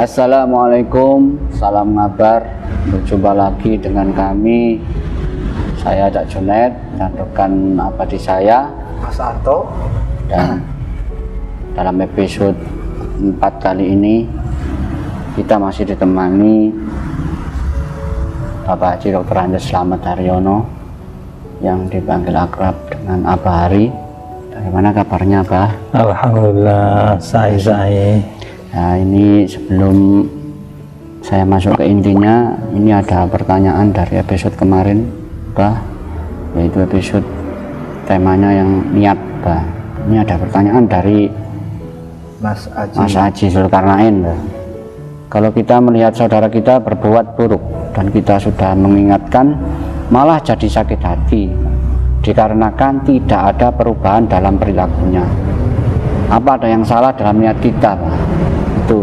Assalamualaikum, salam ngabar. Berjumpa lagi dengan kami. Saya Cak Junaid dan rekan abadi saya Mas Anto. Dan dalam episode 4 kali ini kita masih ditemani Bapak Haji Dr. Andes Slamet Haryono yang dipanggil akrab dengan Abah Hari. Bagaimana kabarnya, Abah? Alhamdulillah, saya. Nah, ini sebelum saya masuk ke intinya, ini ada pertanyaan dari episode kemarin, Bah, yaitu episode temanya yang niat, Bah. Ini ada pertanyaan dari Mas Haji Zulkarnain, Bah. Kalau kita melihat saudara kita berbuat buruk dan kita sudah mengingatkan, malah jadi sakit hati dikarenakan tidak ada perubahan dalam perilakunya. Apa ada yang salah dalam niat kita, Pak? Itu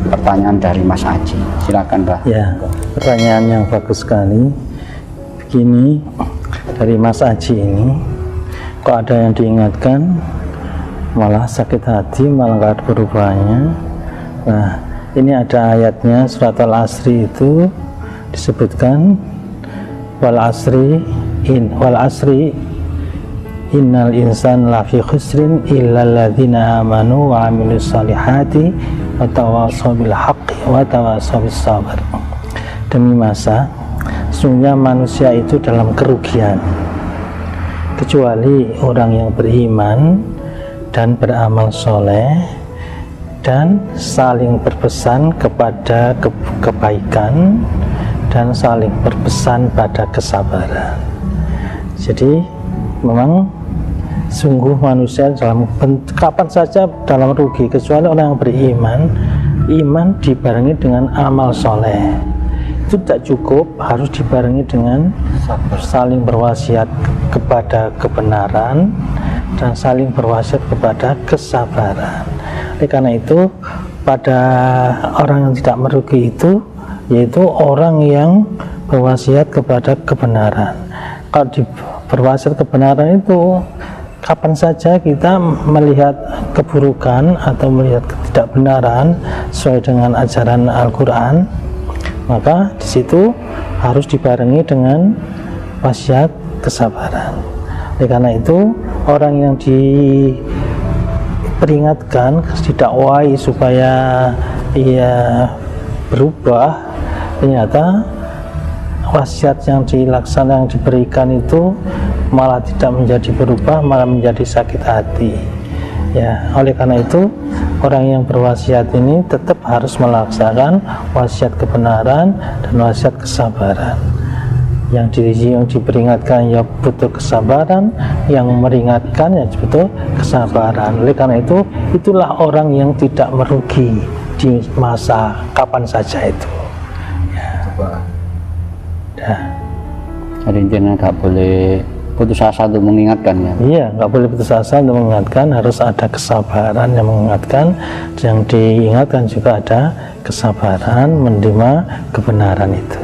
pertanyaan dari Mas Haji. Silakan, Pak. Ya, pertanyaan yang bagus sekali. Begini, dari Mas Haji ini, kok ada yang diingatkan malah sakit hati, malah nggak ada perubahannya. Nah, ini ada ayatnya surat Al-Asri, itu disebutkan wal asri innal insan lafi khusrin illal ladzina amanu wa amilus solihati wa tawassaw bil haqqi wa tawassaw bis sabr. Demi masa sesungguhnya manusia itu dalam kerugian kecuali orang yang beriman dan beramal soleh dan saling berpesan kepada kebaikan dan saling berpesan pada kesabaran. Jadi memang sungguh manusia dalam kapan saja dalam rugi kecuali orang yang beriman. Iman dibarengi dengan amal soleh, itu tidak cukup, harus dibarengi dengan saling berwasiat kepada kebenaran dan saling berwasiat kepada kesabaran. Oleh karena itu, pada orang yang tidak merugi itu yaitu orang yang berwasiat kepada kebenaran. Kalau berwasiat kebenaran itu kapan saja kita melihat keburukan atau melihat ketidakbenaran sesuai dengan ajaran Al-Quran, maka di situ harus dibarengi dengan wasiat kesabaran. Oleh karena itu, orang yang diperingatkan, didakwai supaya ia berubah, ternyata wasiat yang dilaksanakan, yang diberikan itu malah tidak menjadi berubah, malah menjadi sakit hati. Ya, oleh karena itu orang yang berwasiat ini tetap harus melaksanakan wasiat kebenaran dan wasiat kesabaran. Yang diperingatkan ya butuh kesabaran, yang meringatkan ya butuh kesabaran. Oleh karena itu, itulah orang yang tidak merugi di masa kapan saja itu. Ya. Jadi intinya nggak boleh putus asa untuk mengingatkan, ya? Iya, nggak boleh putus asa untuk mengingatkan, harus ada kesabaran yang mengingatkan, yang diingatkan juga ada kesabaran menerima kebenaran itu.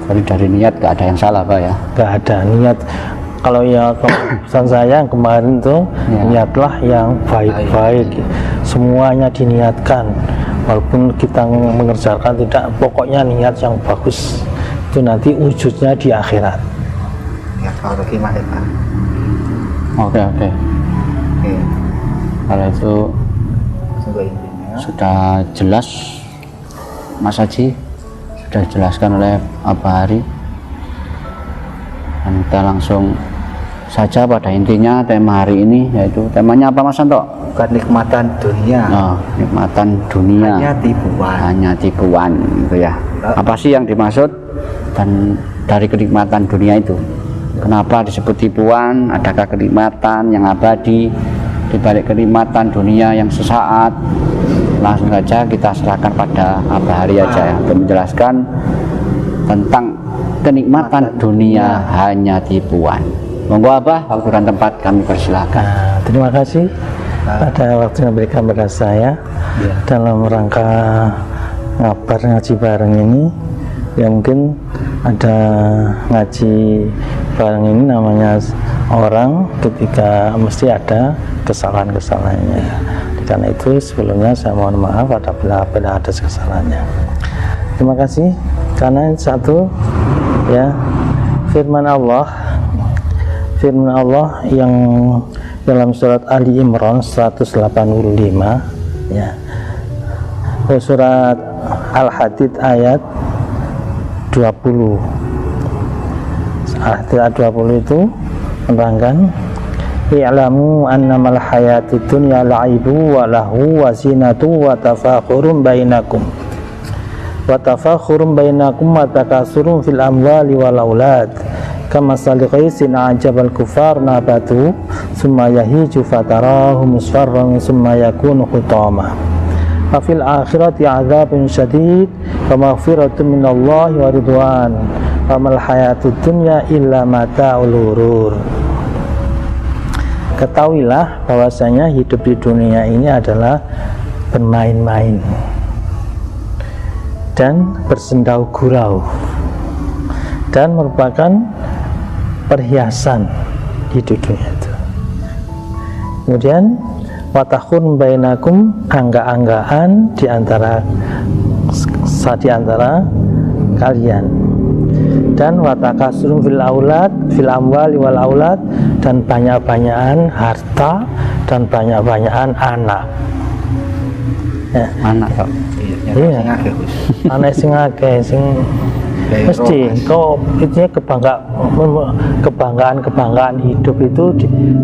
Jadi dari niat nggak ada yang salah, Pak, ya? Nggak ada niat. Kalau ya pesan saya yang kemarin tuh ya, niatlah yang baik-baik, semuanya diniatkan. Walaupun kita mengerjakan tidak, pokoknya niat yang bagus itu nanti wujudnya di akhirat. Ya, kalau gimana, Pak? Oke. Kalau itu sudah jelas, Mas Haji sudah dijelaskan oleh Abah Hari, dan kita langsung saja pada intinya tema hari ini, yaitu temanya apa, Mas Anto? Kenikmatan dunia. Oh, nikmatan dunia. Hanya tipuan, gitu ya. Apa sih yang dimaksud dan dari kenikmatan dunia itu? Kenapa disebut tipuan? Adakah kenikmatan yang abadi di balik kenikmatan dunia yang sesaat? Langsung saja kita serahkan pada Abah Hari aja ya, untuk menjelaskan tentang kenikmatan dunia hanya tipuan. Monggo Abah, waktu dan tempat kami persilakan. Nah, terima kasih pada waktu yang diberikan kepada saya dalam rangka ngaji bareng ini. Ya mungkin ada ngaji bareng ini namanya orang ketika mesti ada kesalahan-kesalahannya. Karena itu sebelumnya saya mohon maaf apabila ada kesalahannya. Terima kasih. Karena satu ya, firman Allah yang dalam surat Ali Imran 185 ya, surat Al-Hadid ayat 20. Ayat 20 itu menerangkan, i'lamu annamal hayatud dunya la'ibu wa lahu wa zinatu wa tafakhurun bainakum wa takasurun fil amwali wal aulad kama saliqaisin ajabal kufar nabatu summa yahiju fatarahu musfarran summa yakunu hutama wa fil akhirati adzabun syadid wa maghfiratun minallahi wa ridwan wa mal hayatud dunya illa mata'ul ghurur. Ketahuilah bahwasanya hidup di dunia ini adalah bermain-main dan bersendau gurau dan merupakan perhiasan di dunia itu. Kemudian watakhun bainakum, angga-anggaan di antara kalian, dan watakasurun fil amwali wal aulad, dan banyak-banyakan harta dan banyak-banyakan anak ya. Anak kok iya, anak sing akeh sing mesti kok itu kebanggaan hidup itu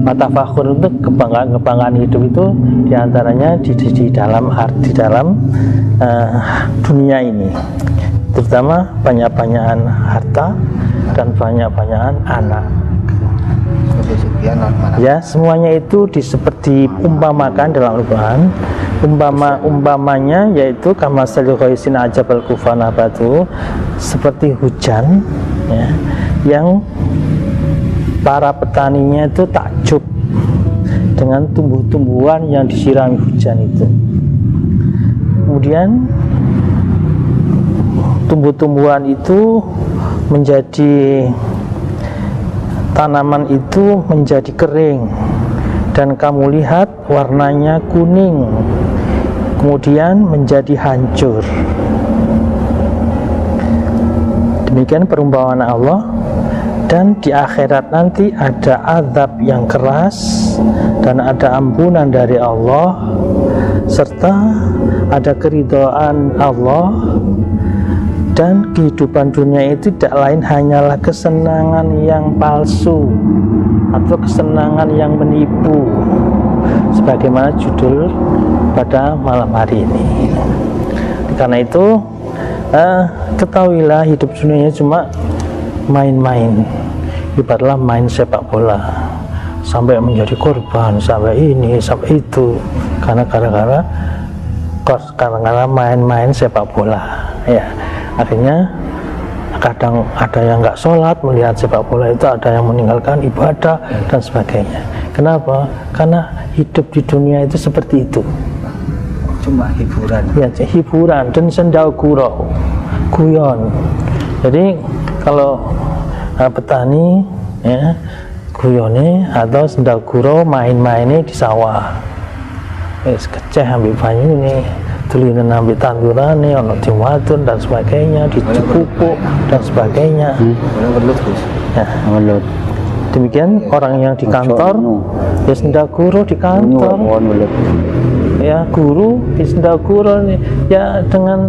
matafakhur itu kebanggaan hidup itu diantaranya di dalam dunia ini, terutama banyak-banyakan harta dan banyak-banyakan anak. Ya, semuanya itu seperti umpamakan dalam Al-Quran. Umpamanya yaitu kama saliqaisin ajabal kufana batu, seperti hujan ya, yang para petaninya itu takjub dengan tumbuh-tumbuhan yang disirami hujan itu. Kemudian tumbuh-tumbuhan itu menjadi, tanaman itu menjadi kering dan kamu lihat warnanya kuning, kemudian menjadi hancur. Demikian perumpamaan Allah. Dan di akhirat nanti ada azab yang keras dan ada ampunan dari Allah, serta ada keridhaan Allah. Dan kehidupan dunia itu tidak lain hanyalah kesenangan yang palsu atau kesenangan yang menipu, sebagaimana judul pada malam hari ini. Karena itu ketahuilah hidup dunia cuma main-main, ibaratlah main sepak bola, sampai menjadi korban, sampai ini, sampai itu, karena main-main sepak bola ya. Akhirnya kadang ada yang nggak sholat melihat sepak bola itu, ada yang meninggalkan ibadah dan sebagainya. Kenapa? Karena hidup di dunia itu seperti itu, cuma hiburan ya, hiburan dan sendau gurau, guyon. Jadi kalau petani ya, guyone atau sendau gurau main-mainnya di sawah, keceh ambil banyu nih, tulinan ambil tandurane, ono diwadon dan sebagainya, dicukupuk dan sebagainya. Ya, demikian orang yang di kantor, ya senda guru di kantor, ya guru di senda guru ya, dengan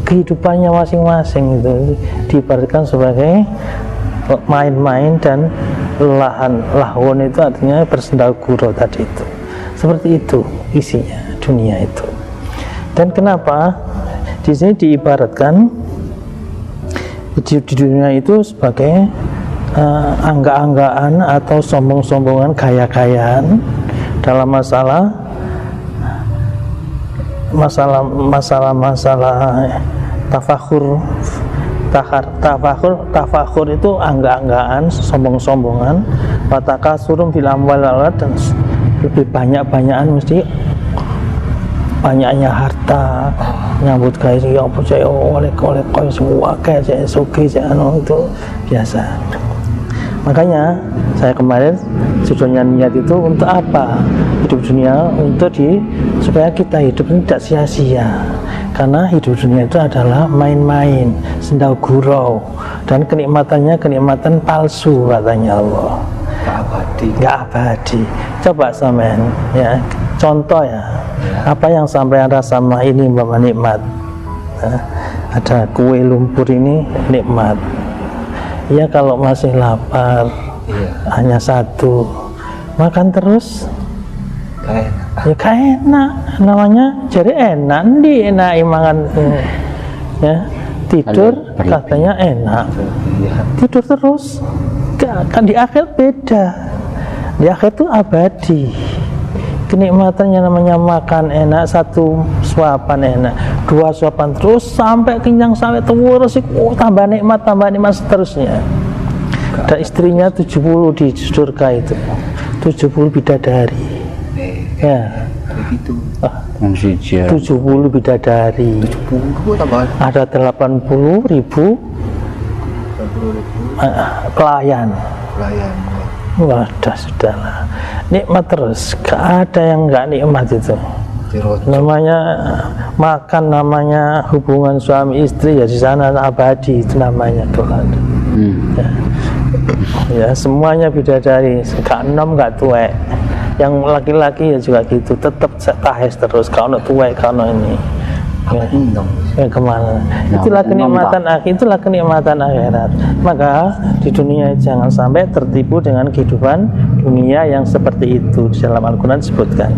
kehidupannya masing-masing itu diibaratkan sebagai main-main dan lahun itu artinya bersenda guru tadi itu. Seperti itu isinya dunia itu. Dan kenapa di sini diibaratkan di dunia itu sebagai angga-anggaan atau sombong-sombongan, gaya-gayaan dalam masalah tafakhur itu angga-anggaan, sombong-sombongan, watakasurun fil amwal dan lebih banyak-banyakan, mesti banyaknya harta, nyambut gawe yang percaya oleh semua kayak saya suki saya itu biasa. Makanya saya kemarin judulnya niat itu untuk apa? Hidup dunia supaya kita hidup ini tidak sia-sia. Karena hidup dunia itu adalah main-main, sendau gurau, dan kenikmatannya kenikmatan palsu katanya Allah. Nggak abadi. Coba sampean ya, contoh ya, apa yang sampean rasa ini Bapak nikmat. Ada kue lumpur ini nikmat. Ya kalau masih lapar, hanya satu, makan terus, ya kayak enak, namanya jadi enak, enak makan, ya tidur katanya enak, tidur terus, kan di akhir beda, di akhir itu abadi. Kenikmatannya namanya makan enak, satu suapan enak, dua suapan terus sampai kenyang sampai terus, tambah nikmat seterusnya. Dan istrinya 70 di surga itu, 70 bidadari. Ya. Begitu. 70 bidadari. 70 tambah. Ada 80.000 pelayan. Wadah, sudahlah, nikmat terus, gak ada yang gak nikmat itu. Namanya makan, namanya hubungan suami istri ya di sana abadi, itu namanya dolan. Ya semuanya bidadari, gak enom gak tuwek. Yang laki-laki ya juga gitu, tetap tahes terus, kalau tuwek kalau ini. Kemana? Itulah kenikmatan akhirat. Maka di dunia jangan sampai tertipu dengan kehidupan dunia yang seperti itu. Di dalam Al-Quran disebutkan.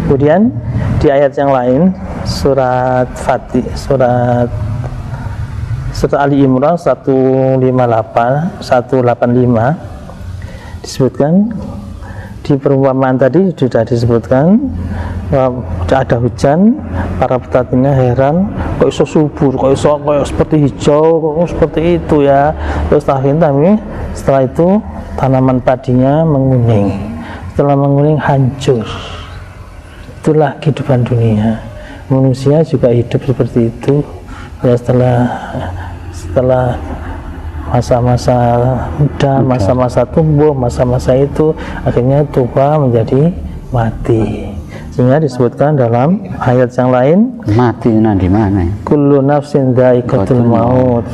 Kemudian di ayat yang lain, surat Ali Imran 185 disebutkan. Di perumpamaan tadi sudah disebutkan bahwa ada hujan, para petaninya heran, kok iso subur, kok seperti hijau, kok seperti itu ya. Terus tapi setelah itu tanaman padinya menguning, setelah menguning hancur. Itulah kehidupan dunia. Manusia juga hidup seperti itu ya, setelah masa-masa muda, masa-masa tumbuh, masa-masa itu akhirnya tua menjadi mati. Sehingga disebutkan dalam ayat yang lain, mati di mana? Kullu nafsin dha'iqatul maut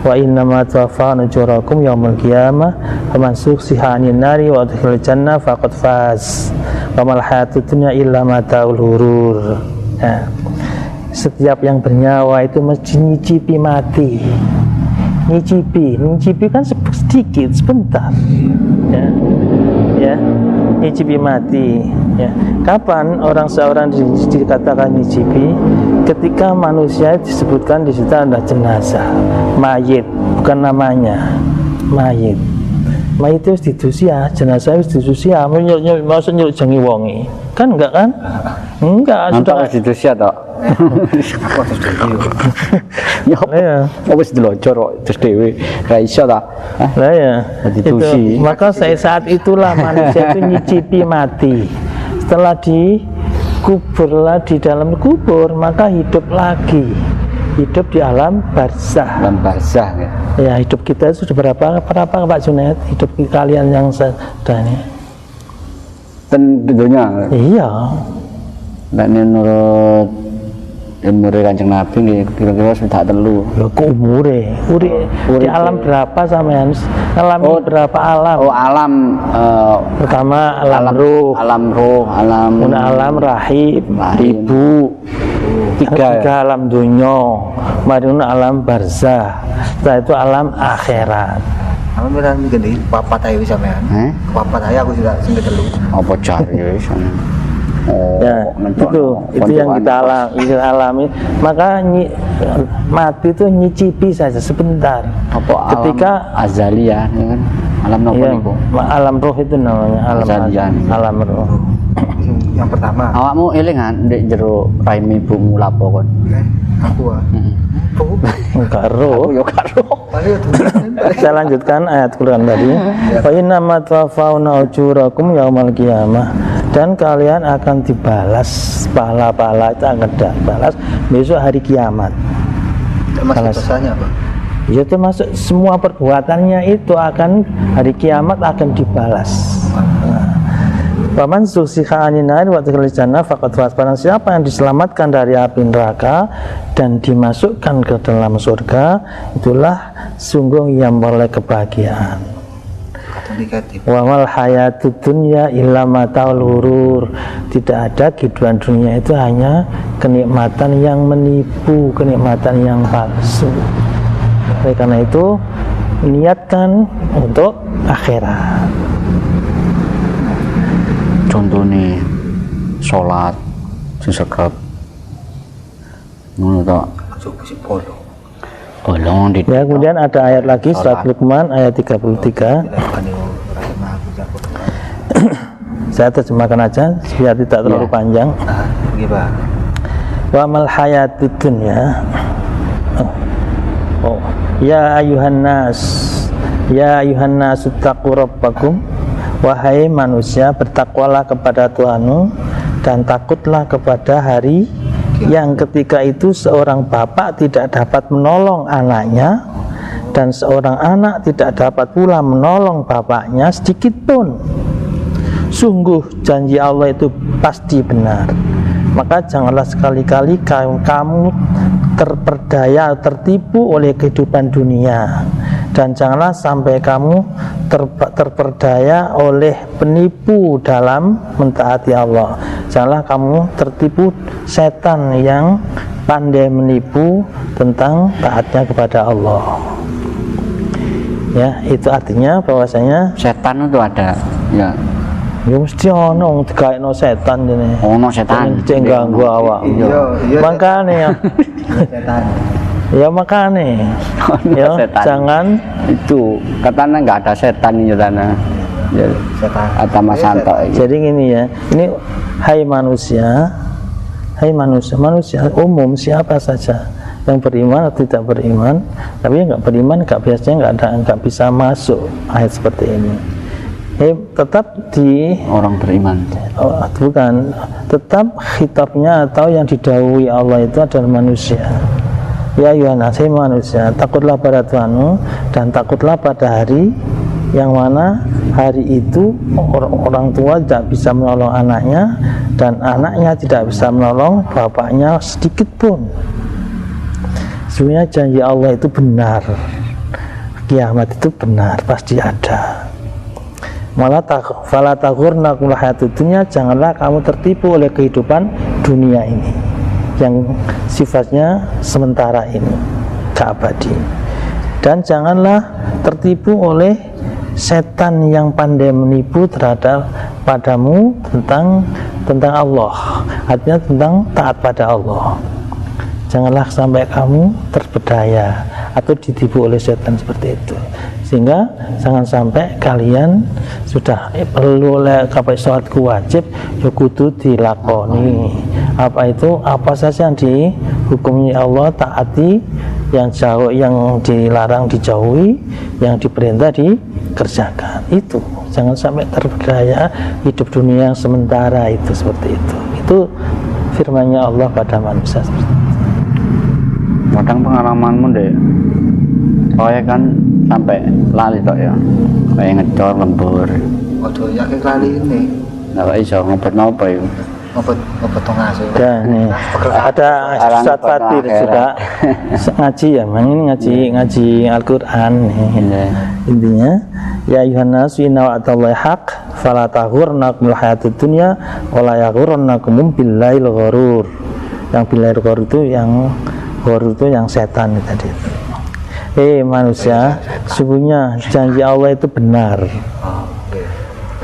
wa innama tuwaffawna ujurakum yaumil qiyamah faman zuhziha 'anil nari wa udkhilal jannah faqad faz wa mal hayatud dunya illa mata'ul ghurur. Ya. Setiap yang bernyawa itu mesti nyicipi mati. Nyicipi kan sedikit, sebentar, ya, nyicipi mati, ya. Kapan seorang dikatakan nyicipi? Ketika manusia disebutkan di situ ada jenazah, mayit, bukan namanya, mayit itu harus didusia, jenazah harus didusia, maksud nyeluk jangi wongi, kan enggak kan? Enggak, sudah harus didusia toh. Ya, wis dilocor terus dhewe ra iso ta. Lah ya, maka saat itulah manusia itu nyicipi mati. Setelah dikuburlah di dalam kubur, maka hidup lagi. Hidup di alam barzah. Alam barzah ya. Ya, hidup kita itu sudah berapa Pak Junaid? Hidup kalian yang sudah ini. Tentunya. Iya. Nek menurut umure Kanjeng Nabi kira-kira sudah telu. Lho kok umure? Di alam berapa sampean? Berapa alam? Oh, alam pertama alam ruh, alam rahim, ibu. Tiga alam dunya, marina alam barzah. Setelah itu alam akhirat. Alam beran gede papat ayo sampean. Papat ayo aku sudah sing telu. Apa cari wis. Ya, itu yang kita alami. Maka mati itu nyicipi saja sebentar. Apa ketika alam azaliyah ya kan? Alam nopo niku? Alam roh itu namanya, alam roh. Yang pertama. Awakmu eling kan ndek jero raim ibumu lapo kon? Aku enggak roh. Yo karo. Saya lanjutkan ayat Quran tadi. Fa inna ma tuwaffawna ujurakum yaumal qiyamah. Dan kalian akan dibalas, pahala-pahala itu akan dibalas besok hari kiamat. Termasuk dosanya apa? Ya termasuk semua perbuatannya itu akan hari kiamat akan dibalas. Paman zuhziha 'anil nar wa udkhilal jannah faqad faz. Barang siapa yang diselamatkan dari api neraka dan dimasukkan ke dalam surga, itulah sungguh yang memperoleh kebahagiaan. Wa mal hayatud dunya illa mataul ghurur. Tidak ada kehidupan dunia itu hanya kenikmatan yang menipu, kenikmatan yang palsu. Oleh karena itu niatkan untuk akhirat. Contohnya sholat sesegap ngono to bolong di ya. Kemudian ada ayat lagi surat Luqman ayat 33. Saya terjemahkan aja biar tidak terlalu panjang. Wa mal hayatud dunya ya ayuhan nas taqu rabbakum. Wahai manusia, bertakwalah kepada Tuhanmu dan takutlah kepada hari yang ketika itu seorang bapak tidak dapat menolong anaknya dan seorang anak tidak dapat pula menolong bapaknya sedikit pun. Sungguh janji Allah itu pasti benar. Maka janganlah sekali-kali kamu terperdaya, tertipu oleh kehidupan dunia, dan janganlah sampai kamu terperdaya oleh penipu dalam mentaati Allah. Janganlah kamu tertipu setan yang pandai menipu tentang taatnya kepada Allah. Ya, itu artinya bahwasanya setan itu ada ya. Ya mesti ono digaekno setan dene. Ono setan sing ganggu awak. Iya. Makane ya. Setan. Ya makane. Ya jangan itu katanya nggak ada setan ini katanya. Ya, Setan. Kata Mas Santo. Jadi gini ya. Ini hai manusia umum siapa saja yang beriman atau tidak beriman, tapi yang nggak beriman biasanya nggak bisa masuk ayat seperti ini. Tetap di orang beriman. Bukan, tetap khitabnya atau yang didhawuhi Allah itu adalah manusia. Ya Yohanes, manusia, takutlah pada Tuhanmu dan takutlah pada hari yang mana hari itu orang tua tidak bisa menolong anaknya dan anaknya tidak bisa menolong bapaknya sedikit pun. Sebenarnya janji Allah itu benar, kiamat itu benar, pasti ada. Fala taghurnakum hayatud dunya, janganlah kamu tertipu oleh kehidupan dunia ini yang sifatnya sementara ini, gak abadi. Dan janganlah tertipu oleh setan yang pandai menipu terhadap padamu tentang Allah, artinya tentang taat pada Allah. Janganlah sampai kamu terpedaya atau ditipu oleh setan seperti itu, sehingga jangan sampai kalian sudah perlu oleh kapai sholatku wajib ya kudu dilakoni. Apa saja yang dihukumi Allah taati, yang jauh yang dilarang dijauhi, yang diperintah dikerjakan. Itu jangan sampai terpedaya hidup dunia yang sementara itu seperti itu. Itu firman-Nya Allah pada manusia seperti itu. Kadang pengalamanmu deh, kayak kan sampai lali tok ya, kayak ngecor lembur. Waduh, yakin kali ini. Nggak bisa ngobrol ya. Ngobrol tengah sih. Ada Ustaz Fatir juga ngaji ya, ini ngaji Al-Quran nih. Intinya, ya Yohanes, inna wa'dallahi haq, fala taghurnakumul hayatud dunya, wala yaghurrannakum billail ghurur. Yang billail ghurur itu yang setan tadi. Manusia, sungguhnya janji Allah itu benar.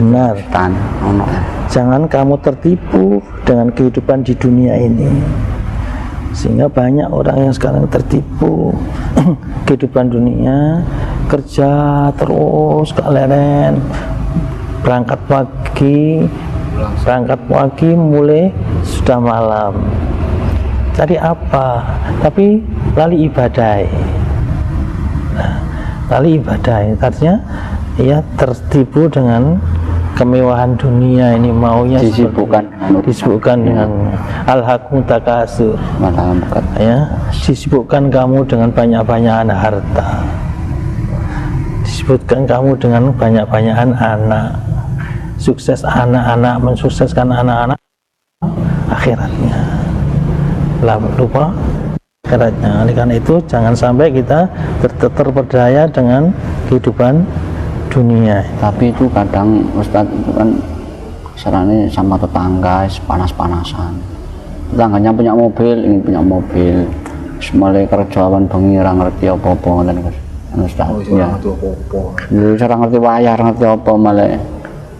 Benar. Jangan kamu tertipu dengan kehidupan di dunia ini, sehingga banyak orang yang sekarang tertipu kehidupan dunia, kerja terus keleren, berangkat pagi mulai sudah malam. Cari apa? Tapi lali ibadah. Lali ibadah artinya ya tertipu dengan kemewahan dunia ini maunya disibukkan dengan alhaqum takasur, ya, disibukkan kamu dengan banyak-banyakan harta, disebutkan kamu dengan banyak-banyakan anak, sukses anak-anak, mensukseskan anak-anak, akhiratnya lupa akhiratnya. Oleh karena itu jangan sampai kita terperdaya dengan kehidupan dunia. Tapi itu kadang Ustadz itu kan caranya sama tetangga panas-panasan, tetangganya punya mobil, ingin punya mobil, mulai kerjaan bengi ora ngerti apa-apa ngoten Ustadz. Ya. Ora ngerti wayah, ngerti apa malah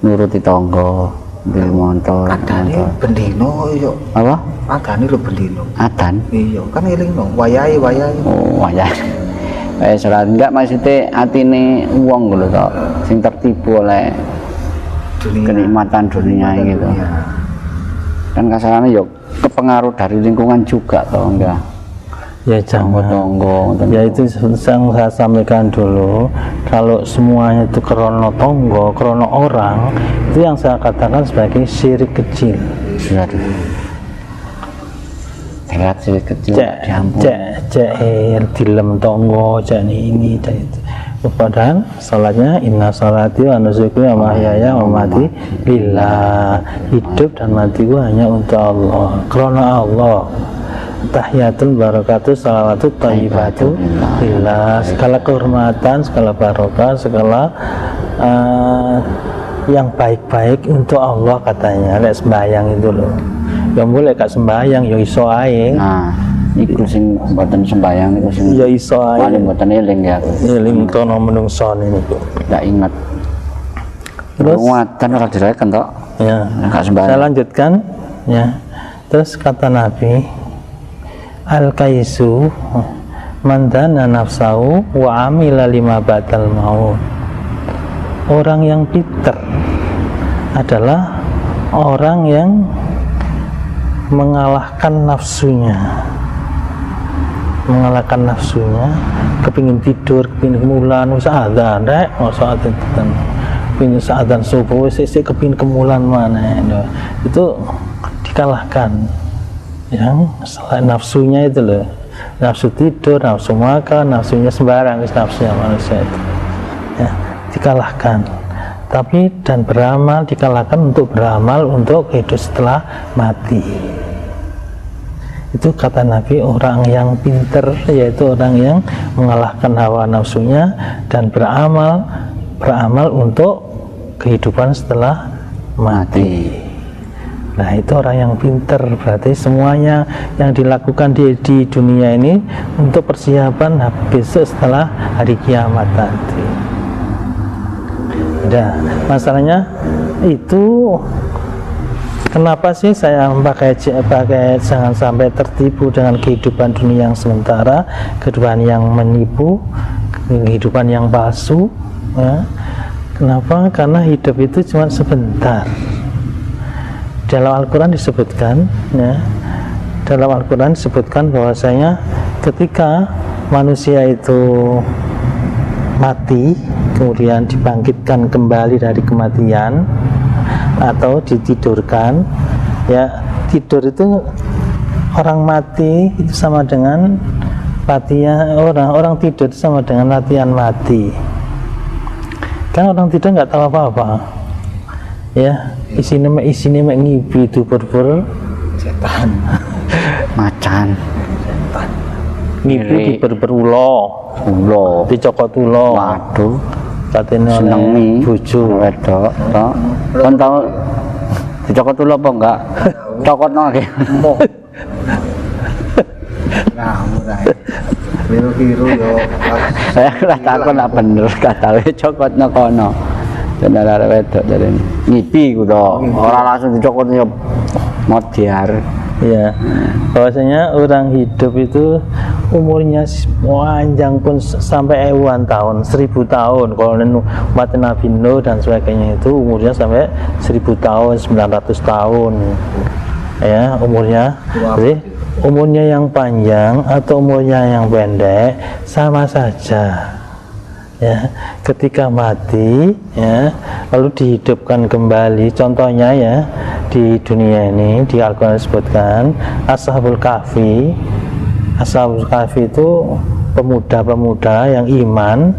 nuruti tangga, di motor. Adane bendino yo. Apa? Adane lho bendino. Adan? Iya, kan elingno wayahe. Oh, wayah. Salah enggak maksudnya atine wong lho tok sing tertipu oleh dunia, kenikmatan dunia gitu. Kan kasarannya yuk kepengaruh dari lingkungan juga toh enggak? Ya jangan. Ya itu yang saya sampaikan dulu, kalau semuanya itu krono tonggo, krono orang, itu yang saya katakan sebagai syirik kecil. Lihat syirik kecil cek dilem tonggo, cek ini dan itu. Padahal salatnya inna salati wa nusuki wa mahyaya wa mamati lillah, hidup dan matiku hanya untuk Allah, krono Allah. Tahiyatul barakatuh salawatu thayyibatu lillah, segala kehormatan, segala barokah, segala yang baik-baik untuk Allah katanya. Lek sembahyang itu loh, yang boleh gak sembahyang ya iso ae. Nah iku sing mboten sembahyang iku sing ya iso ae, paling mboten eling ya eling tono menungso niku gak ingat. Terus ngatan ora direken tok ya, gak sembahyang. Saya lanjutkan ya. Terus kata Nabi, al-kaisu mandana nafsahu wa amila lima batal maut. Orang yang pinter adalah orang yang mengalahkan nafsunya, kepingin tidur, kepingin kemulan, adzan rek, saat itu kepingin adzan subuh, sik kepingin kemulan mana itu dikalahkan. Yang selain nafsunya itu loh, nafsu tidur, nafsu makan, nafsunya sembarang, nafsunya manusia itu ya, dikalahkan. Tapi dan beramal, dikalahkan untuk beramal untuk hidup setelah mati. Itu kata Nabi, orang yang pinter yaitu orang yang mengalahkan hawa nafsunya dan beramal untuk kehidupan setelah mati. Nah itu orang yang pinter, berarti semuanya yang dilakukan di dunia ini untuk persiapan besok setelah hari kiamat nanti. Nah masalahnya itu kenapa sih saya pakai jangan sampai tertipu dengan kehidupan dunia yang sementara, kehidupan yang menipu, kehidupan yang palsu ya. Kenapa? Karena hidup itu cuma sebentar. Dalam Al-Quran disebutkan ya, dalam Al-Quran disebutkan bahwasanya ketika manusia itu mati kemudian dibangkitkan kembali dari kematian atau ditidurkan ya, tidur itu orang mati itu sama dengan latihan, orang tidur itu sama dengan latihan mati. Kan orang tidur nggak tahu apa-apa ya, isinya mek ngipi itu berber setan macan setan ngipi di berber ulo dicokot ulo, waduh katanya senengi bojo wedok tok kon tau dicokot ulo apa enggak cokotno lagi ngawur ae biru yo saya ora takon nak bener katawe cokotno kono. Dan ada wedok dari ngipi ku to, ora langsung dicokot yo modiar. Ya, bahwasanya orang hidup itu umurnya panjang pun sampai ewan tahun, 1000 tahun. Kalau umat Nabi Nuh dan sebagainya itu umurnya sampai 1000 tahun, 900 tahun. Ya, umurnya. Jadi umurnya yang panjang atau umurnya yang pendek sama saja. Ya, ketika mati ya lalu dihidupkan kembali. Contohnya ya, di dunia ini di Al-Quran disebutkan Ashabul Kahfi. Ashabul Kahfi itu pemuda-pemuda yang iman.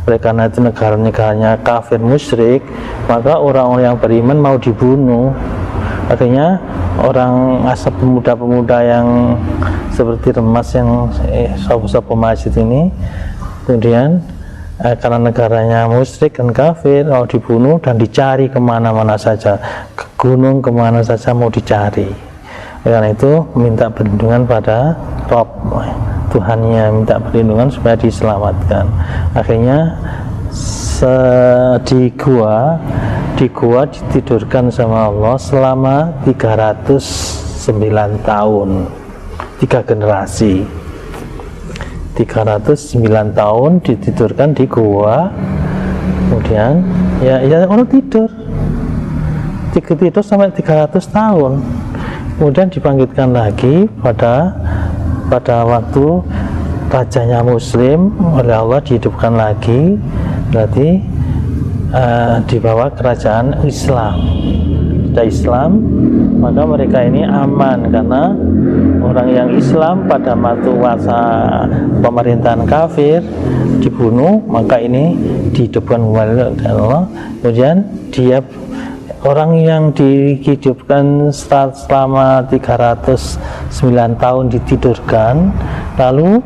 Oleh karena itu negara-negaranya kafir musyrik, maka orang-orang yang beriman mau dibunuh. Akhirnya orang asal pemuda-pemuda yang seperti remas yang sopo-sopo masjid ini, kemudian karena negaranya musyrik dan kafir mau dibunuh dan dicari kemana-mana saja, ke gunung kemana saja mau dicari. Karena itu minta perlindungan pada Rob, Tuhannya, minta perlindungan supaya diselamatkan. Akhirnya di gua ditidurkan sama Allah selama 309 tahun, 3 generasi. 309 tahun ditidurkan di gua, kemudian ya orang tidur sampai 300 tahun, kemudian dibangkitkan lagi pada waktu rajanya Muslim oleh Allah, dihidupkan lagi, berarti di bawah kerajaan Islam. Sudah Islam, maka mereka ini aman, karena orang yang Islam pada waktu masa pemerintahan kafir dibunuh, maka ini dihidupkan kembali oleh Allah. Kemudian dia orang yang dihidupkan selama 309 tahun ditidurkan lalu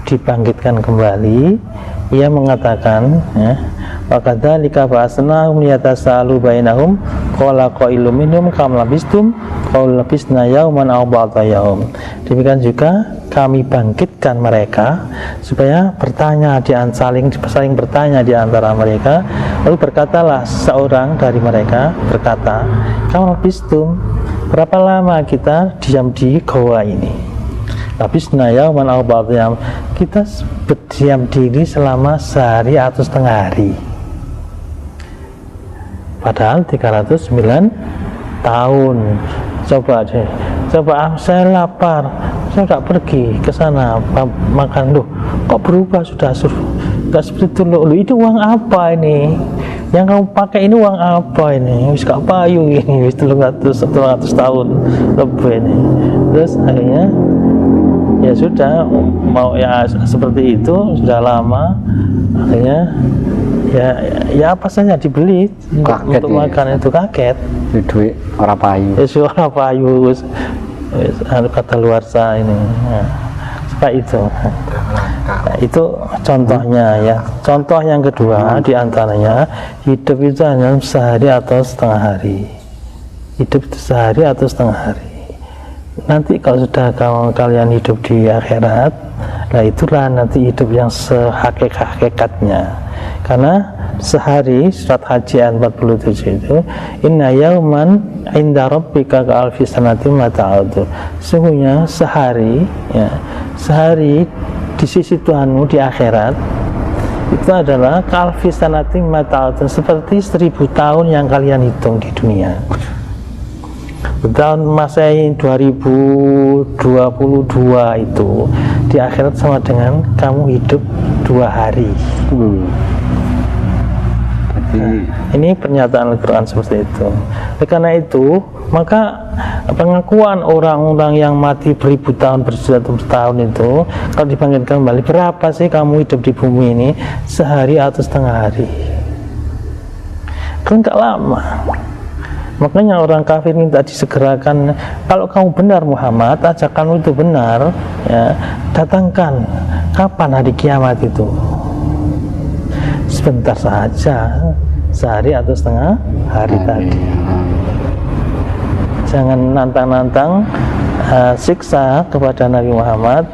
dibangkitkan kembali, ia mengatakan ya, wa kadzalika ba'atsnahum liyatasalu bainahum qala qailum minhum kam labistum qaul labisna yauman aw ba'da yaum. Demikian juga kami bangkitkan mereka supaya saling bertanya di antara mereka. Lalu berkatalah seorang dari mereka berkata, kam labistum, berapa lama kita diam di goa ini? Labisna yauman aw ba'da yaum, kita berdiam diri selama sehari atau setengah hari. Padahal 309 tahun. Coba saya lapar, saya nggak pergi ke sana makan. Loh, kok berubah sudah nggak seperti itu. Loh, itu uang apa ini yang kamu pakai, ini uang apa ini? Wis gak payu ini, wis 300 tahun lebih ini. Terus akhirnya ya sudah, mau ya seperti itu sudah lama. Akhirnya ya apa saja dibeli untuk makan itu, kaget. Duit orang payu. Orang payu, kata luar sah ini. Nah, seperti itu. Nah, itu contohnya ya. Contoh yang kedua diantaranya, hidup itu hanya sehari atau setengah hari. Hidup itu sehari atau setengah hari. Nanti kalau sudah kalian hidup di akhirat, nah itulah nanti hidup yang sehakikat-hakikatnya. Karena sehari, surat Haji ayat 47 itu, inna yauman inda rabbika ka alfi sanatin ma ta'udu. Sesungguhnya sehari di sisi Tuhanmu di akhirat itu adalah ka alfi sanatin ma ta'udu, seperti 1000 tahun yang kalian hitung di dunia. Tahun Masehi 2022 itu di akhirat sama dengan kamu hidup 2 hari. Nah, ini pernyataan Al-Quran seperti itu. Karena itu, maka pengakuan orang-orang yang mati beribu tahun, berjuta-juta tahun itu, kalau dibangkitkan kembali, berapa sih kamu hidup di bumi ini? Sehari atau setengah hari? Kan gak lama. Makanya orang kafir minta disegerakan, kalau kamu benar Muhammad, ajakanmu itu benar, ya, datangkan kapan hari kiamat itu. Sebentar saja, sehari atau setengah hari tadi. Jangan nantang-nantang siksa kepada Nabi Muhammad,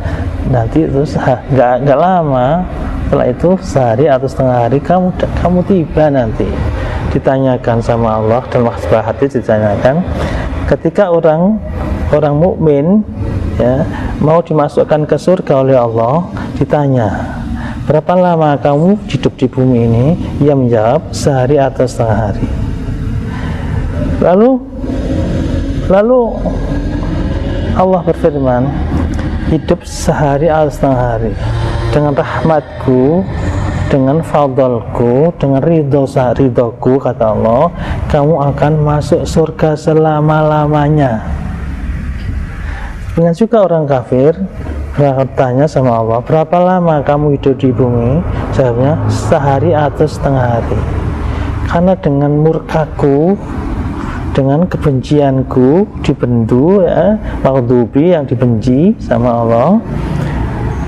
nanti terus nggak lama setelah itu, sehari atau setengah hari kamu tiba nanti. Ditanyakan sama Allah, dalam sebuah hadis ditanyakan, ketika orang mukmin ya mau dimasukkan ke surga oleh Allah, ditanya, berapa lama kamu hidup di bumi ini? Ia menjawab, sehari atau setengah hari. Lalu Allah berfirman, hidup sehari atau setengah hari, dengan rahmatku dengan fadlku, dengan ridhoku kata Allah, kamu akan masuk surga selama-lamanya. Dengan juga orang kafir bertanya sama Allah, berapa lama kamu hidup di bumi? Jawabnya, sehari atau setengah hari. Karena dengan murkaku, dengan kebencianku dibendu, ya, maghdubi yang dibenci sama Allah,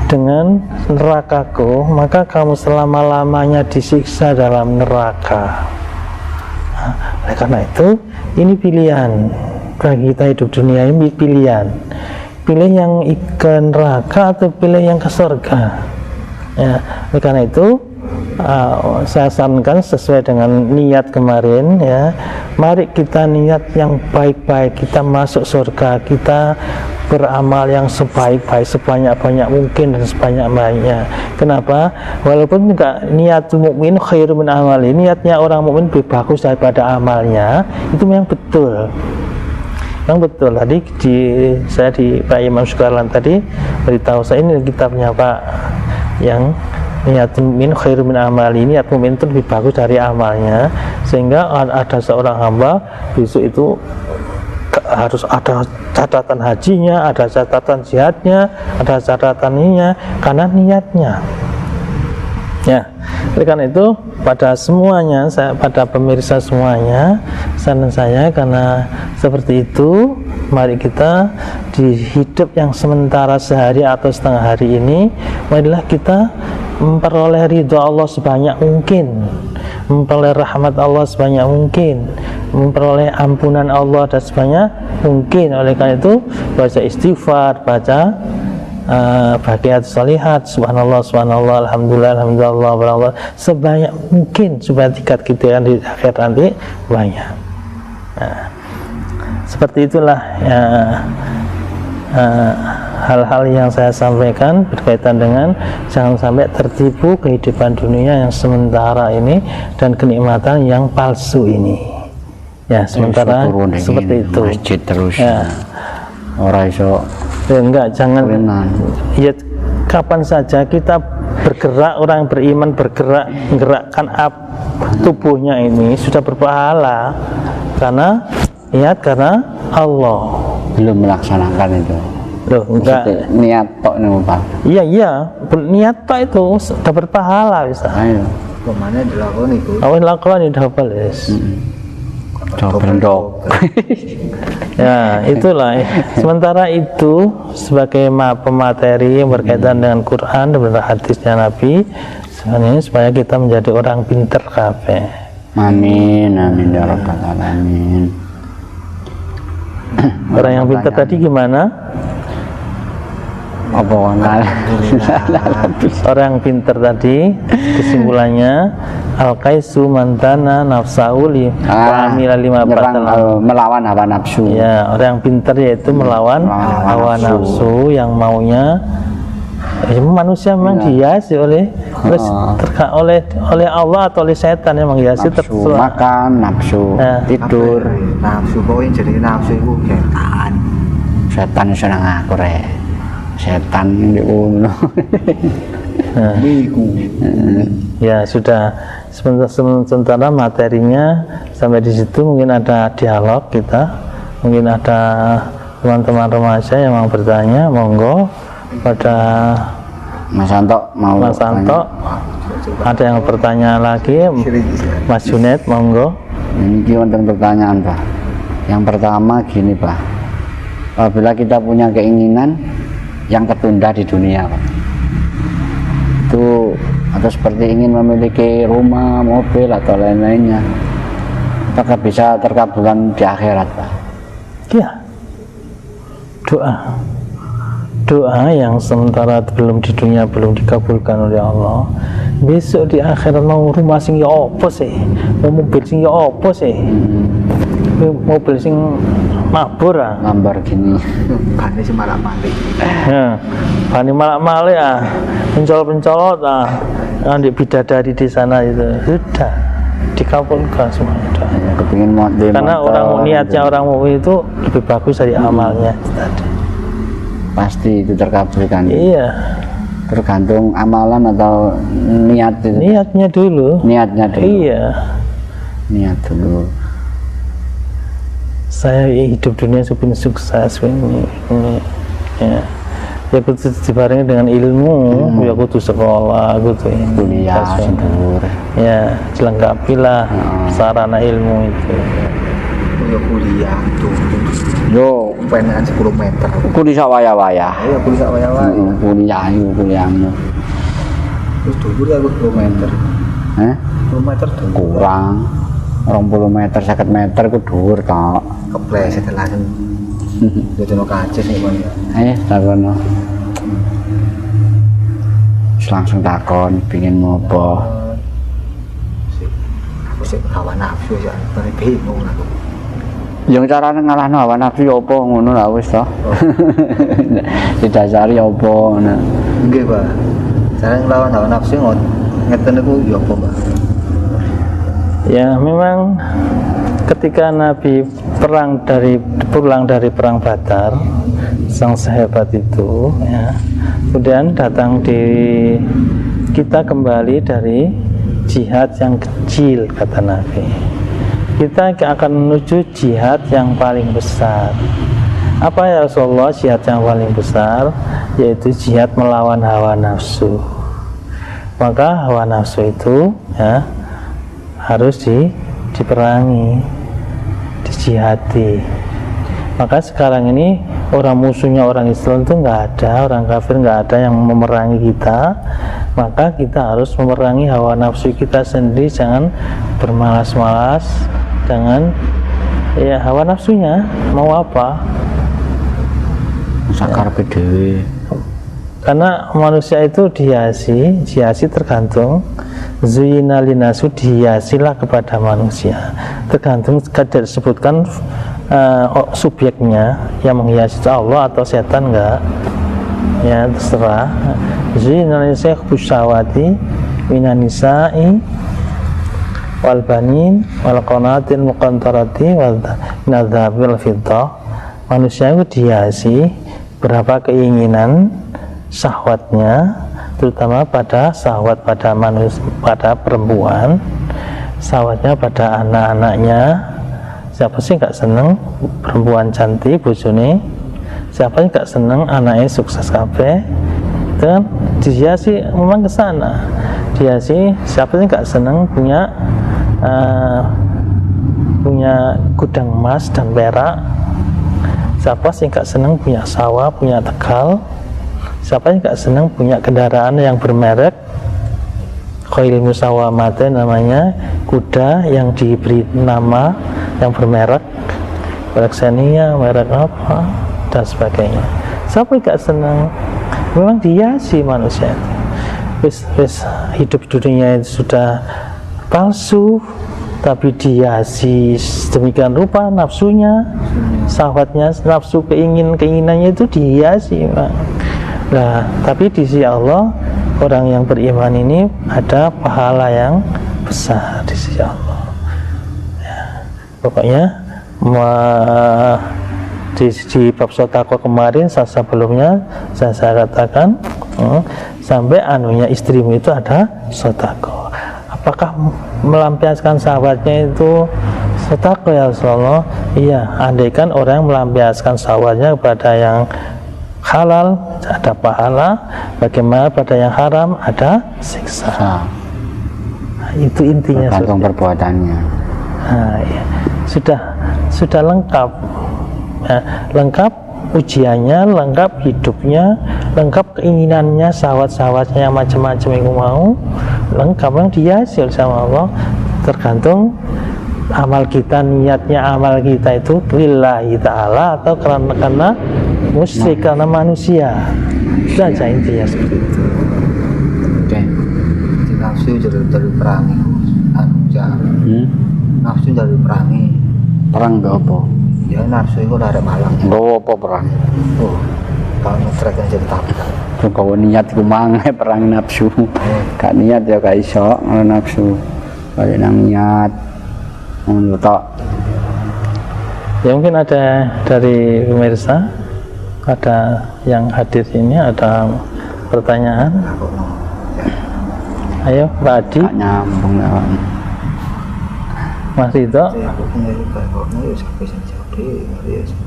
dengan nerakaku, maka kamu selama-lamanya disiksa dalam neraka. Nah, oleh karena itu, ini pilihan bagi kita hidup dunia ini, pilihan. Pilih yang ke neraka atau pilih yang ke surga. Ya, oleh karena itu saya sarankan sesuai dengan niat kemarin, ya, mari kita niat yang baik-baik, kita masuk surga, kita beramal yang sebaik-baik, sebanyak-banyak mungkin dan sebanyak-banyaknya. Kenapa? Walaupun juga niat mukmin khairu min amali, niatnya orang mukmin lebih bagus daripada amalnya, itu memang betul. Yang betul tadi saya di Pak Imam Sukarlan tadi beritahu saya, ini kitabnya Pak, yang niat mukmin khairu min amali, niat mukmin itu lebih bagus dari amalnya, sehingga ada seorang hamba besok itu harus ada catatan hajinya, ada catatan jihadnya, ada catatan ininya, karena niatnya. Ya, oleh karena itu pada semuanya, pada pemirsa semuanya, saran saya karena seperti itu, mari kita di hidup yang sementara sehari atau setengah hari ini, marilah kita memperoleh ridho Allah sebanyak mungkin, memperoleh rahmat Allah sebanyak mungkin, memperoleh ampunan Allah dan sebanyak mungkin. Oleh karena itu baca istighfar, baca baqiyat sholihat, subhanallah subhanallah, alhamdulillah alhamdulillah alhamdulillah, sebanyak mungkin supaya tingkat kita di akhir nanti banyak. Nah, seperti itulah ya, hal-hal yang saya sampaikan berkaitan dengan jangan sampai tertipu kehidupan dunia yang sementara ini dan kenikmatan yang palsu ini. Ya, sementara seperti itu. Masjid terus. Ya. Orang iso. Ya, enggak, jangan. Ya, kapan saja kita bergerak, orang beriman bergerak, menggerakkan tubuhnya ini sudah berpahala, karena karena Allah belum melaksanakan itu. Loh, enggak. Niat tok nih Pak. Iya, niat tok itu sudah berpahala bisa. Ayo. Kemana dilakoni itu? Awal lakoni double es. Double dog. Ya, itulah. Sementara itu sebagai pemateri yang berkaitan dengan Quran dan hadisnya Nabi, sebenarnya supaya kita menjadi orang pinter kabeh. Amin, amin ya rabbal alamin. Orang yang pinter tadi gimana? Apa orang pinter tadi kesimpulannya al-qaisu mantana nafsahu li amila lima melawan hawa nafsu. Ya, orang yang pinter yaitu melawan hawa nafsu yang maunya manusia memang dihiasi oleh oleh Allah atau oleh setan yang menghiasi nafsu makan, nafsu tidur, nafsu pokoknya jadi nafsu itu setan senang aku setan di uno. Ya sudah, sementara materinya sampai di situ. Mungkin ada dialog kita, mungkin ada teman-teman remaja yang mau bertanya, monggo. Pada Mas Santo mau Mas Santo ada yang bertanya lagi, Mas Junet monggo. Ini wonten pertanyaan Pak. Yang pertama gini Pak, apabila kita punya keinginan yang tertunda di dunia Pak, itu atau seperti ingin memiliki rumah, mobil atau lain-lainnya, apakah bisa terkabulkan di akhirat Pak? Ya, doa yang sementara belum di dunia belum dikabulkan oleh Allah, besok di akhirat mau rumah sing ya apa sih, mau mobil sing ya apa sih, mobil sing mabur gambar gini bani sing malak-malik ya, bani malak-malik pencol-pencolot di bidadari di sana itu sudah dikabulkan semuanya. Ya, kepingin karena orang niatnya gitu. Orang mukmin itu lebih bagus dari amalnya tadi. Pasti itu terkabulkan. Iya. tergantung amalan atau niat itu. Niatnya dulu. Niatnya dulu. Iya. Niat dulu. Saya hidup dunia supaya sukses ini ya. Ya kudu dibarengi dengan ilmu, ya kudu sekolah, kudu kuliah sendur. Ya, dilengkapilah sarana ilmu itu. Ya kuliah tuh. Yo, Penan 10 meter. kuliah waya-waya. Iya, kuliah waya-waya. Kuliahmu. Terus dhuwur ya 10 meter. 10 meter dhuwur. Kurang 20 meter, 50 meter ku dhuwur tok. Kepleset langsung. Jodono kacis nih Bang. Takono. Langsung takon pengin ngopo. Aku sih hawa nafsu ya, tapi bingung aku. Yang carane ngalahno hawa nafsu ya apa ngono lah wis to. Didasari ya apa ngono. Nggih, Pak. Cara nglawan hawa nafsu ngeten niku ya apa, Pak? Ya, memang ketika Nabi pulang dari perang Badar, sang sehebat itu ya, kemudian datang kita kembali dari jihad yang kecil, kata Nabi, kita akan menuju jihad yang paling besar. Apa ya Rasulullah jihad yang paling besar? Yaitu jihad melawan hawa nafsu. Maka hawa nafsu itu ya harus diperangi, dijihadi. Maka sekarang ini orang musuhnya orang Islam itu nggak ada, orang kafir nggak ada yang memerangi kita. Maka kita harus memerangi hawa nafsu kita sendiri, jangan bermalas-malas dengan ya hawa nafsunya mau apa. Sakar dhewe. Karena manusia itu dihiasi tergantung zuyina linasu, dihiasilah kepada manusia tergantung tidak disebutkan subjeknya yang menghiasi Allah atau setan, enggak ya, terserah. Zuyina linasu khusawati minan nisa'i wal banin wal qanatil muqantarati wal nadhabi wal fiddah. Manusia itu dihiasi berapa keinginan syahwatnya, terutama pada syahwat pada manusia, pada perempuan, syahwatnya pada anak-anaknya. Siapa sih nggak seneng perempuan cantik bojone? Siapa sih nggak seneng anaknya sukses kabeh? Itu kan dihiasi memang ke sana. Dihiasi, siapa sih nggak seneng punya gudang emas dan perak? Siapa sih nggak seneng punya sawah, punya tegal? Siapa yang gak senang punya kendaraan yang bermerek? Khairil musawamate namanya, kuda yang diberi nama yang bermerek, merek Xenia, merek apa dan sebagainya. Siapa yang gak senang? Memang dihiasi manusia itu. Wis hidup dunia itu sudah palsu, tapi dihiasi demikian rupa nafsunya, syahwatnya, nafsu keinginannya itu dihiasi, Pak. Nah, tapi di sisi Allah, orang yang beriman ini ada pahala yang besar di sisi Allah. Ya, pokoknya di bab sodako kemarin, sebelumnya saya katakan sampai anunya istrimu itu ada sodako. Apakah melampiaskan sahabatnya itu sodako ya Rasulullah? Iya, andaikan orang melampiaskan sahabatnya kepada yang halal ada pahala, bagaimana pada yang haram ada siksa. Nah, itu intinya. Tergantung perbuatannya. Nah, ya. Sudah lengkap, nah, lengkap ujiannya, lengkap hidupnya, lengkap keinginannya, syahwat-syahwatnya yang macam-macam yang mau, lengkap yang dihasil sama Allah. Tergantung amal kita, niatnya amal kita itu lillahi ta'ala atau karena musyrik, karena manusia. Itu aja intinya seperti itu. Oke. Jadi nafsu dari perangi, nafsu dari perangi. Perang gak apa? Ya nafsu itu ada malang. Gak apa perang? Oh, kalau ngetrek kan jadi takut. Kalau niat ku mangai perang nafsu. Gak niat ya gak iso kalau nafsu. Kalau nang niat ngono tok. Ya mungkin ada dari pemirsa, ada yang hadir ini, ada pertanyaan? Ayo Pak Adi. Nyambung ya. Mas Ridho.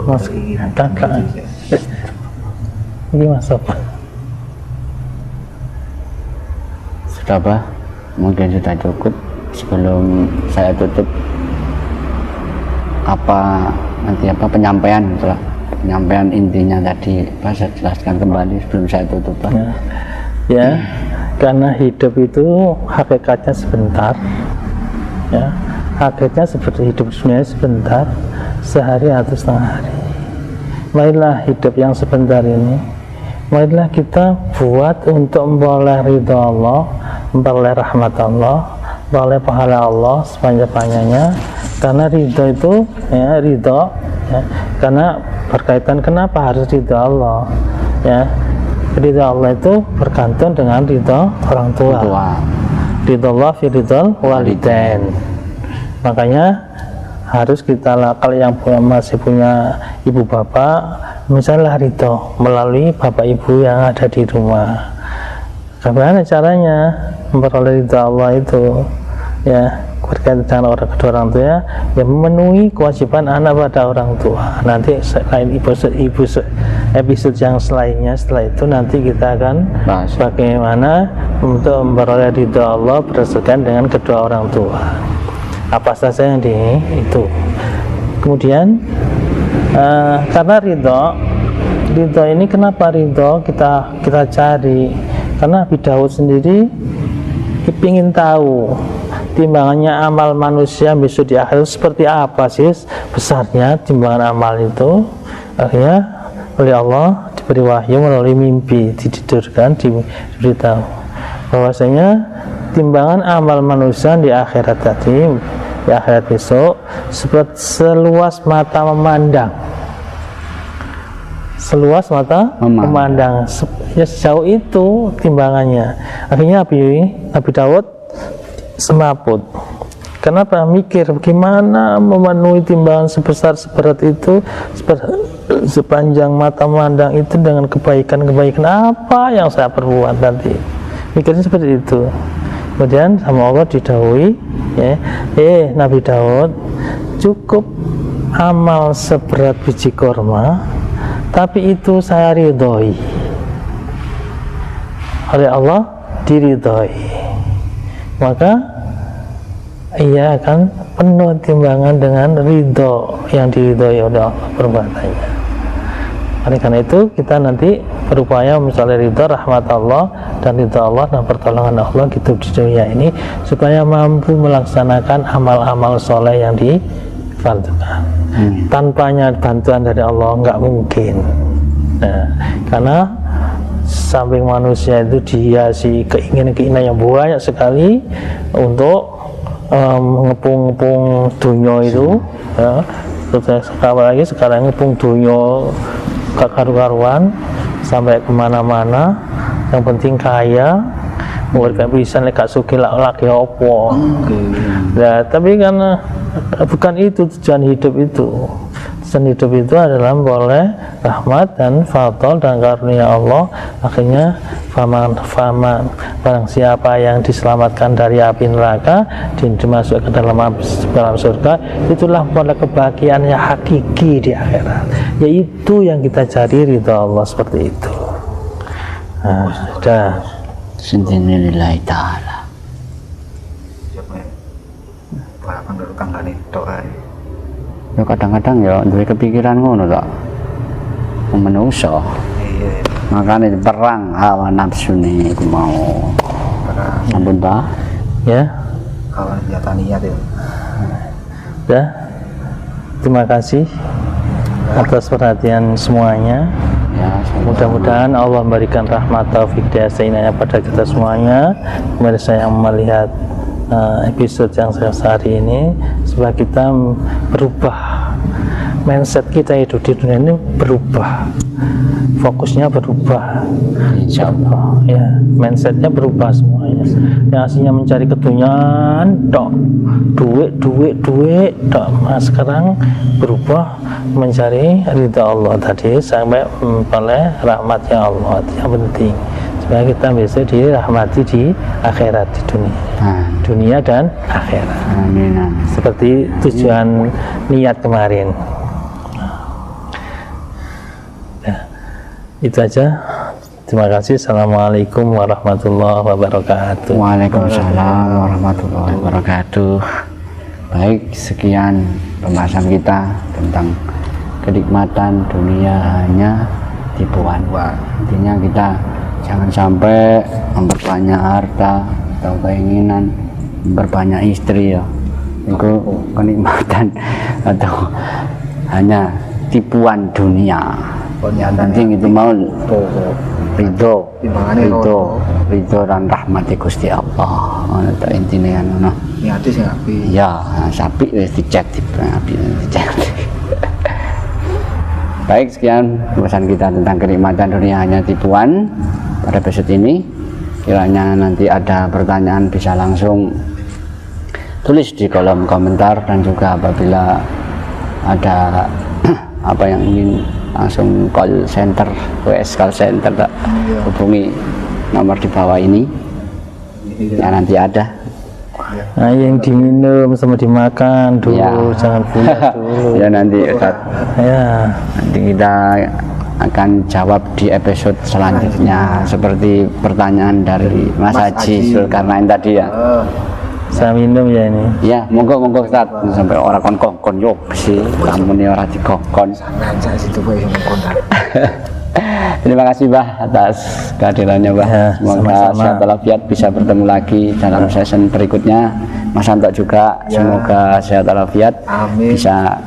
Mas kakak. Ini Mas apa? Sudah Pak, mungkin sudah cukup. Sebelum saya tutup, apa nanti apa penyampaian setelah penyampaian intinya tadi Pak, saya jelaskan kembali sebelum saya tutup Pak. Ya, karena hidup itu hakikatnya sebentar, ya, hakikatnya seperti hidup dunia sebentar, sehari atau setengah hari. Marilah hidup yang sebentar ini, marilah kita buat untuk memperoleh ridha Allah, memperoleh rahmat Allah, memperoleh pahala Allah sepanjang-panjangnya. Karena ridha itu, ya, ridha, ya, karena berkaitan kenapa harus ridha Allah, ya. Ridha Allah itu bergantung dengan ridha orang tua. Ridha Allah fi ridhal walidain. Makanya harus kita lah, kalau yang masih punya ibu bapak, misalnya ridha melalui bapak ibu yang ada di rumah. Bagaimana caranya memperoleh ridha Allah itu? Ya, berkaitan dengan kedua orang tua, ya memenuhi kewajiban anak pada orang tua. Nanti selain episode yang selainnya, setelah itu nanti kita akan bagaimana untuk memperoleh ridha Allah berdasarkan dengan kedua orang tua. Apa saja yang itu. Kemudian karena ridha ini, kenapa ridha kita cari? Karena Nabi Daud sendiri ingin tahu timbangannya amal manusia besok di akhir seperti apa sih besarnya timbangan amal itu. Akhirnya oleh Allah diberi wahyu melalui mimpi, ditidurkan, diberitahu bahwasanya timbangan amal manusia di akhirat tadi, di akhirat besok, seperti seluas mata memandang, seluas mata memandang, ya sejauh itu timbangannya. Akhirnya Nabi Daud semaput. Kenapa? Mikir bagaimana memenuhi timbangan sebesar seberat itu, sepanjang mata memandang itu dengan kebaikan-kebaikan apa yang saya perbuat nanti. Mikirnya seperti itu. Kemudian sama Allah didahului, ya, Nabi Daud, cukup amal seberat biji korma, tapi itu saya ridhoi. Oleh Allah diridhoi. Maka ia akan penuh timbangan dengan ridho yang diridhoi oleh Allah perbuatannya. Oleh karena itu kita nanti berupaya misalnya ridho rahmat Allah dan ridho Allah dan pertolongan Allah gitu di dunia ini, supaya mampu melaksanakan amal-amal soleh yang difardukan. Tanpanya bantuan dari Allah nggak mungkin. Nah, karena samping manusia itu dihiasi keinginan-keinginan yang banyak sekali untuk ngepung-ngepung dunia itu, ya. Apalagi sekarang ngepung dunia karu-karuan sampai kemana-mana, yang penting kaya, mereka bisa lekat suki laki opo. Nah, tapi karena bukan itu tujuan hidup itu. Tujuan hidup itu adalah boleh rahmat dan fadl dan karunia Allah. Akhirnya faman barang siapa yang diselamatkan dari api neraka, dimasuk ke dalam surga, itulah pada kebahagiaan yang hakiki di akhirat, yaitu yang kita cari ridha Allah seperti itu. Nah, sudah Sendirillahi ta'ala. Ya kadang-kadang ya duwe kepikiran ngono tok. Menungso. Makanya perang hawa nafsu nih aku mau. Sampun Pak. Ya. Kalau nyata niat ya. Ya. Terima kasih atas perhatian semuanya. Ya, mudah-mudahan Allah memberikan rahmat taufik hidayah pada kita semuanya. Pemirsa yang melihat episode yang hari ini, supaya kita berubah, mindset kita hidup di dunia ini berubah, fokusnya berubah, insyaallah, ya, mindsetnya berubah semuanya. Yang aslinya mencari keduniaan, duit, nah, sekarang berubah mencari ridha Allah tadi sampai oleh rahmatnya Allah, itu yang penting. supaya kita besok dirahmati di akhirat, di dunia dan akhirat. Amin. Seperti tujuan niat kemarin. Nah, itu aja. Terima kasih. Assalamualaikum warahmatullahi wabarakatuh. Waalaikumsalam warahmatullahi wabarakatuh. Baik, sekian pembahasan kita tentang kenikmatan dunia hanya tipuan. Intinya kita jangan sampai memperbanyak harta atau keinginan memperbanyak istri ya. Itu kenikmatan atau hanya tipuan dunia. Penting itu mau ridho dan rahmati Gusti Allah. Itu intinya ngono. Niate sing apik. Ya, sapi wis dicek Baik, sekian pembahasan kita tentang kenikmatan dunia hanya tipuan pada episode ini. Kiranya nanti ada pertanyaan bisa langsung tulis di kolom komentar, dan juga apabila ada apa yang ingin langsung call center, WS call center, tak hubungi nomor di bawah ini ya, nanti ada. Nah, yang diminum sama dimakan dulu, ya. Jangan punya dulu. Ya nanti Ustaz. Ya. Nanti kita akan jawab di episode selanjutnya, seperti pertanyaan dari Mas Haji Zulkarnain tadi ya. Saya minum ya ini. Ya, monggo Ustaz, sampai orang kon yo sih, kamu nih orang dikokon. Terima kasih Bah atas kehadirannya Bah. Ya, Semoga sehat walafiat, bisa bertemu lagi dalam season berikutnya. Mas Anto juga semoga sehat walafiat. Amin. Bisa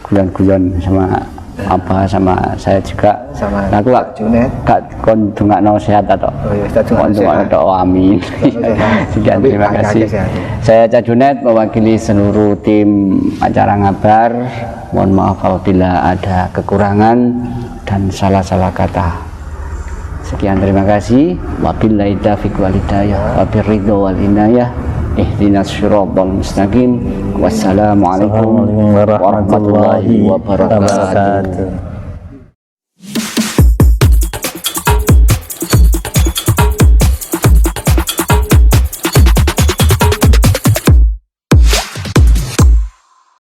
guyon-guyon sama saya juga. Sama aku gak kon dongakno sehat atau. Oh ya, sehat. Amin. Sekian, terima kasih. Saya Cak Junet mewakili seluruh tim acara Ngabar. Mohon maaf apabila ada kekurangan dan salah-salah kata. Sekian, terima kasih. Wabillahi taufiq wal hidayah, wabirridho wal inayah. Ihdinas siratal mustaqim. Wassalamualaikum warahmatullahi wabarakatuh.